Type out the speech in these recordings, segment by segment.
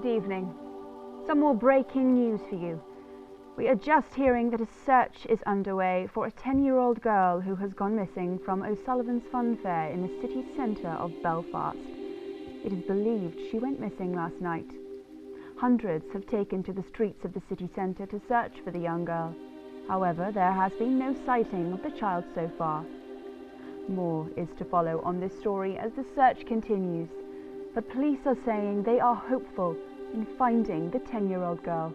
Good evening. Some more breaking news for you. We are just hearing that a search is underway for a 10-year-old girl who has gone missing from O'Sullivan's Fun Fair in the city centre of Belfast. It is believed she went missing last night. Hundreds have taken to the streets of the city centre to search for the young girl. However, there has been no sighting of the child so far. More is to follow on this story as the search continues, but police are saying they are hopeful in finding the 10-year-old girl.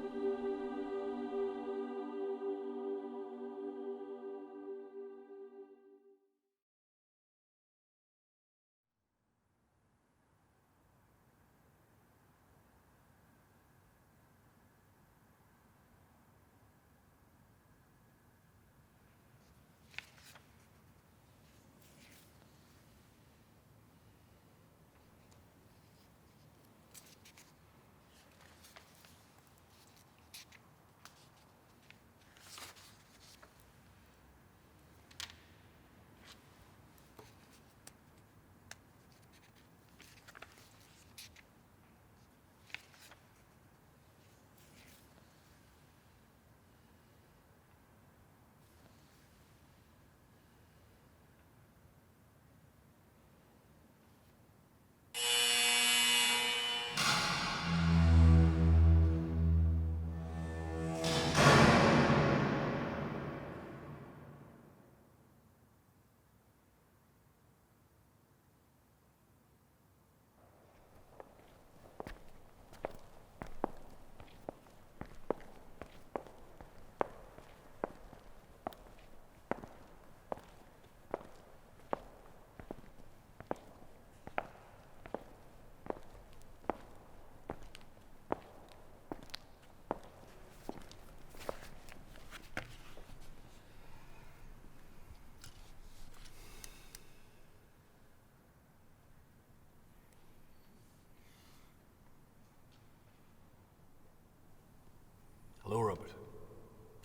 Hello, Robert.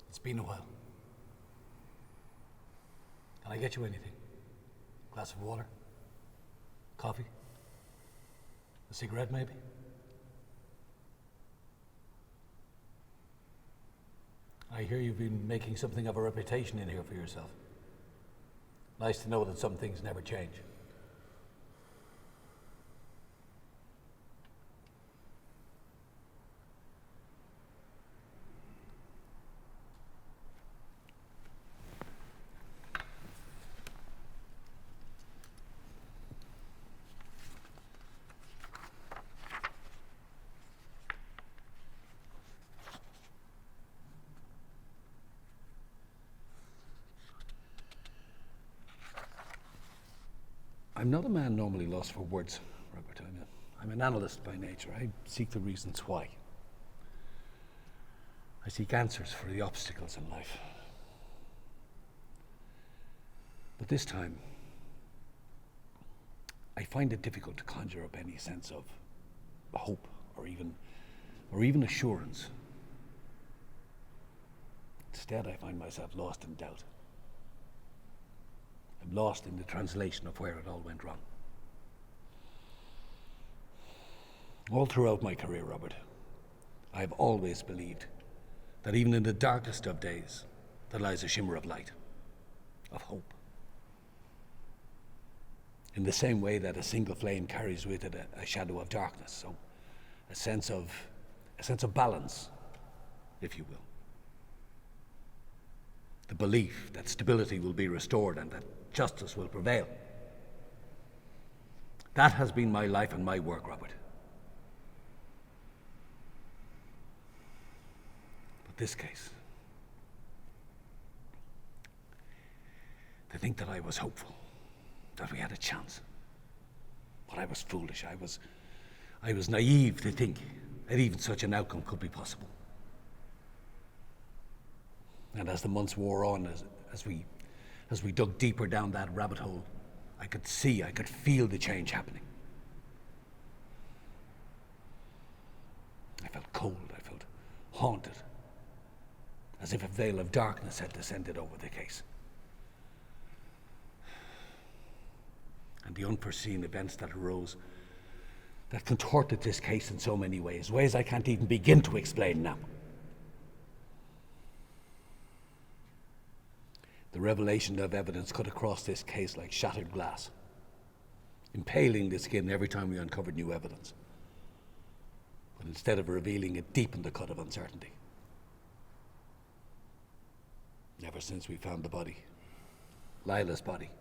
It's been a while. Can I get you anything? Glass of water? Coffee? A cigarette, maybe? I hear you've been making something of a reputation in here for yourself. Nice to know that some things never change. I'm not a man normally lost for words, Robert. I'm an analyst by nature. I seek the reasons why. I seek answers for the obstacles in life. But this time, I find it difficult to conjure up any sense of hope or even assurance. Instead, I find myself lost in doubt. I'm lost in the translation of where it all went wrong. All throughout my career, Robert, I have always believed that even in the darkest of days, there lies a shimmer of light, of hope. In the same way that a single flame carries with it a shadow of darkness, so a sense of balance, if you will. The belief that stability will be restored and that justice will prevail. That has been my life and my work, Robert. But this case, to think that I was hopeful, that we had a chance. But I was foolish. I was naive to think that even such an outcome could be possible. And as the months wore on, as we dug deeper down that rabbit hole, I could feel the change happening. I felt cold, I felt haunted, as if a veil of darkness had descended over the case. And the unforeseen events that arose that contorted this case in so many ways I can't even begin to explain now. The revelation of evidence cut across this case like shattered glass, impaling the skin every time we uncovered new evidence. But instead of revealing it, deepened the cut of uncertainty. Ever since we found the body, Lila's body,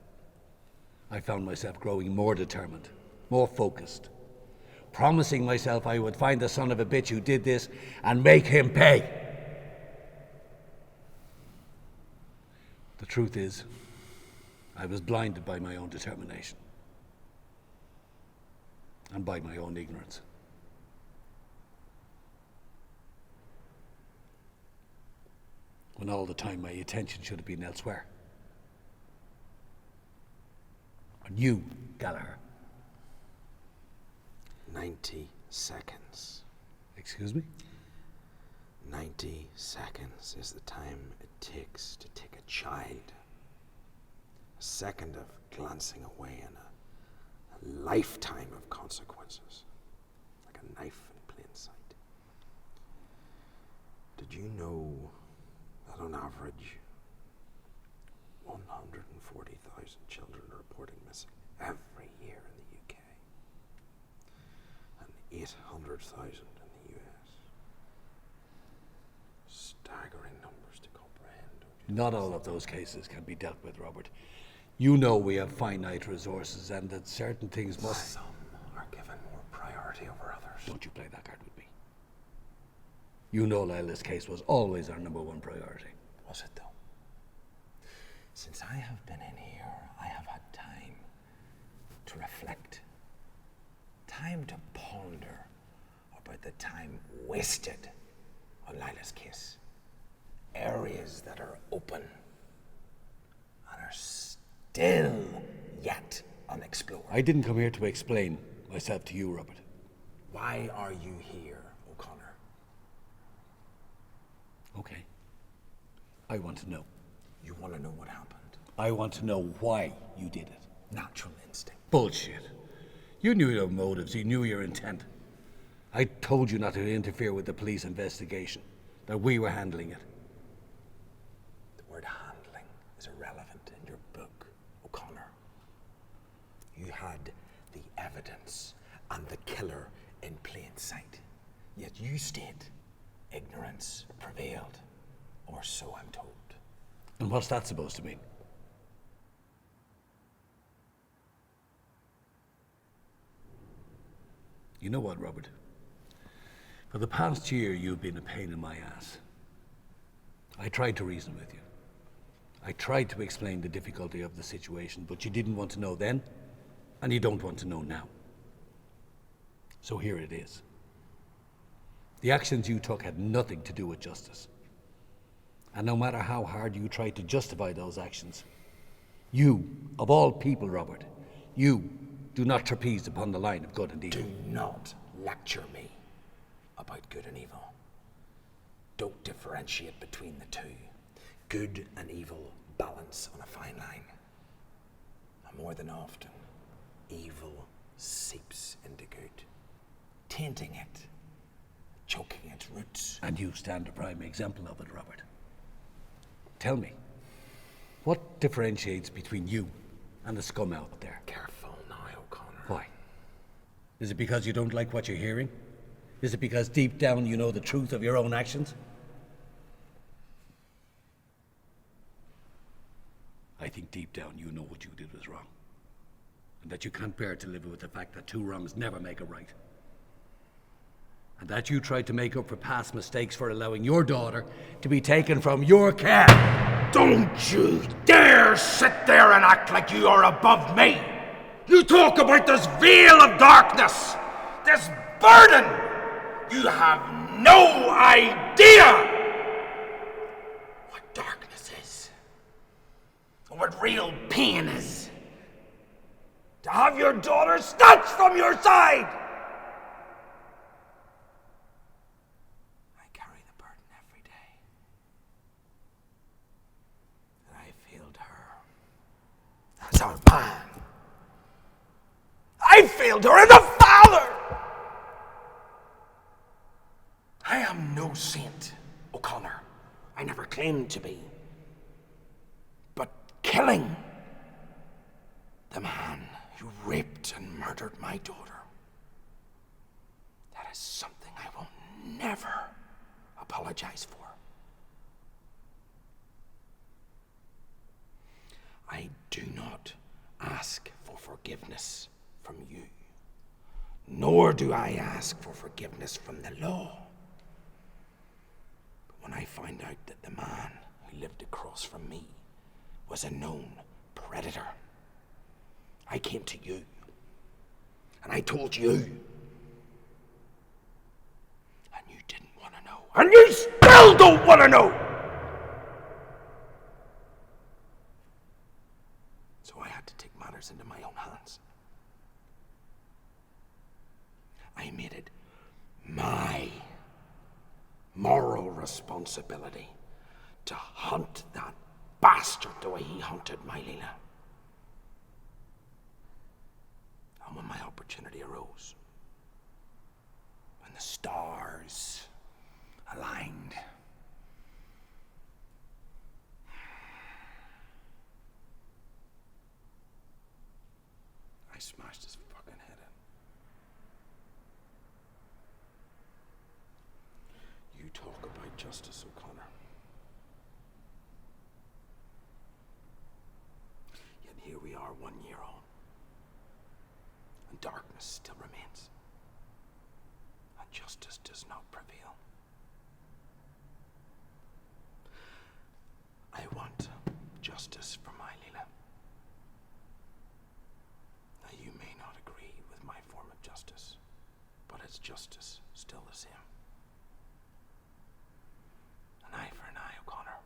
I found myself growing more determined, more focused, promising myself I would find the son of a bitch who did this and make him pay. The truth is, I was blinded by my own determination and by my own ignorance. When all the time my attention should have been elsewhere. On you, Gallagher. 90 seconds. Excuse me? 90 seconds is the time it takes to take a child. A second of glancing away and a lifetime of consequences. Like a knife in plain sight. Did you know that on average 140,000 children are reported missing every year in the UK and 800,000 in the US? Staggering numbers to comprehend. Not all of those cases can be dealt with, Robert. You know we have finite resources and that certain things must... Some are given more priority over others. Don't you play that card with me. You know Lila's case was always our number one priority. Was it though? Since I have been in here, I have had time to reflect. Time to ponder about the time wasted on Lila's case. Areas that are open and are still yet unexplored. I didn't come here to explain myself to you, Robert. Why are you here, O'Connor? Okay. I want to know. You want to know what happened? I want to know why you did it. Natural instinct. Bullshit. You knew your motives, you knew your intent. I told you not to interfere with the police investigation, that we were handling it. The word handling is irrelevant in your book, O'Connor. You had the evidence and the killer in plain sight. Yet you stayed. Ignorance prevailed. Or so I'm told. And what's that supposed to mean? You know what, Robert? For the past year, you've been a pain in my ass. I tried to reason with you. I tried to explain the difficulty of the situation, but you didn't want to know then, and you don't want to know now. So here it is. The actions you took had nothing to do with justice. And no matter how hard you tried to justify those actions, you, of all people, Robert, you do not trapeze upon the line of good and evil. Do not lecture me about good and evil. Don't differentiate between the two. Good and evil balance on a fine line. And more than often, evil seeps into good, tainting it, choking its roots. And you stand a prime example of it, Robert. Tell me, what differentiates between you and the scum out there? Careful now, O'Connor. Why? Is it because you don't like what you're hearing? Is it because deep down you know the truth of your own actions? I think deep down you know what you did was wrong. And that you can't bear to live with the fact that two wrongs never make a right. And that you tried to make up for past mistakes for allowing your daughter to be taken from your care. Don't you dare sit there and act like you are above me! You talk about this veil of darkness, this burden! You have no idea what darkness is, or what real pain is. To have your daughter snatched from your side! I carry the burden every day. And I failed her as a man. I failed her as a father! I am no saint, O'Connor. I never claimed to be. But killing the man who raped and murdered my daughter, that is something I will never apologize for. I do not ask for forgiveness from you, nor do I ask for forgiveness from the law. But when I find out that the man who lived across from me was a known predator, I came to you, and I told you, and you didn't want to know, and you still don't want to know! So I had to take matters into my own hands. I made it my moral responsibility to hunt that bastard the way he hunted my Leela. And when my opportunity arose, when the stars aligned, I smashed his fucking head in. You talk about justice, O'Connor. Yet here we are 1 year on, and darkness still remains, and justice does not prevail. I want justice for my Leela. Now, you may not agree with my form of justice, but it's justice still the same. An eye for an eye, O'Connor.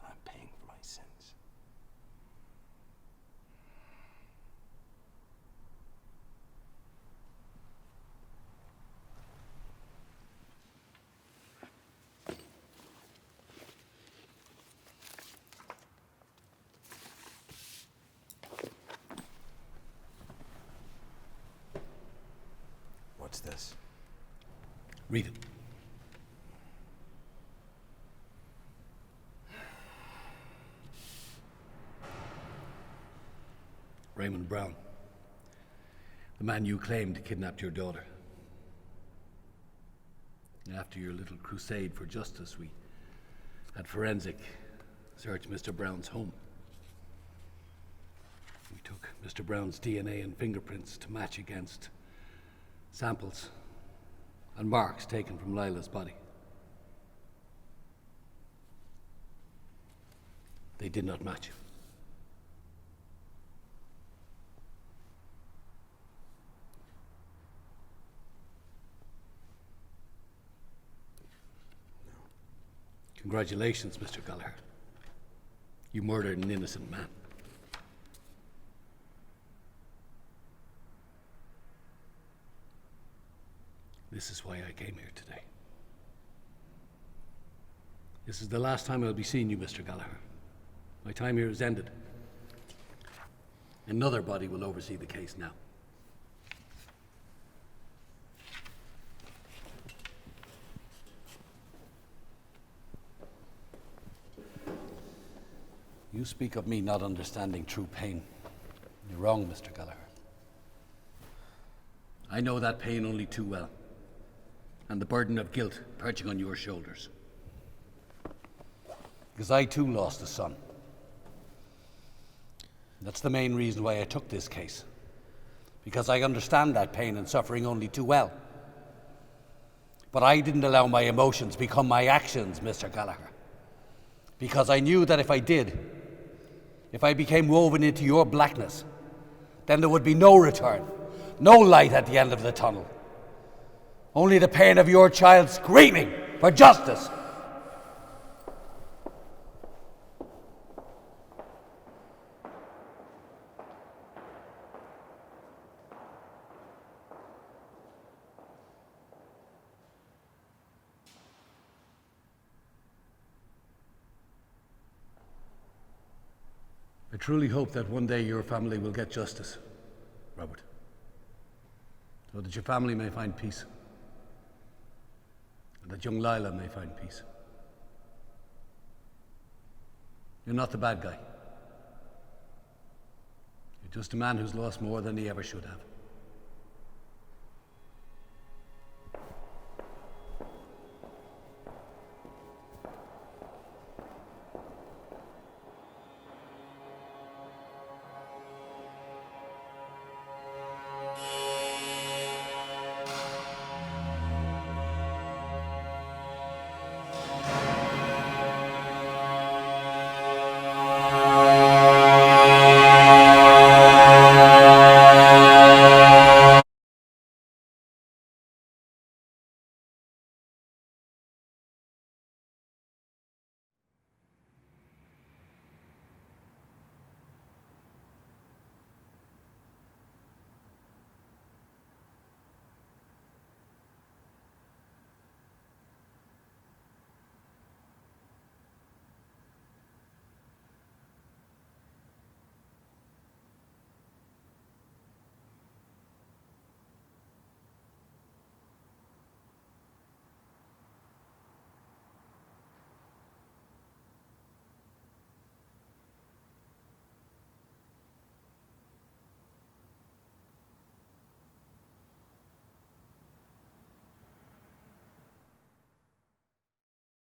I'm paying for my sins. What's this? Read it. Raymond Brown, the man you claimed kidnapped your daughter. After your little crusade for justice, we had forensic search Mr. Brown's home. We took Mr. Brown's DNA and fingerprints to match against samples and marks taken from Lila's body. They did not match. Congratulations, Mr. Gallagher. You murdered an innocent man. This is why I came here today. This is the last time I'll be seeing you, Mr. Gallagher. My time here has ended. Another body will oversee the case now. You speak of me not understanding true pain. You're wrong, Mr. Gallagher. I know that pain only too well, and the burden of guilt perching on your shoulders. Because I too lost a son. That's the main reason why I took this case. Because I understand that pain and suffering only too well. But I didn't allow my emotions become my actions, Mr. Gallagher. Because I knew that if I did, if I became woven into your blackness, then there would be no return, no light at the end of the tunnel. Only the pain of your child screaming for justice. I truly hope that one day your family will get justice, Robert, so that your family may find peace. that young Lila may find peace. You're not the bad guy. You're just a man who's lost more than he ever should have.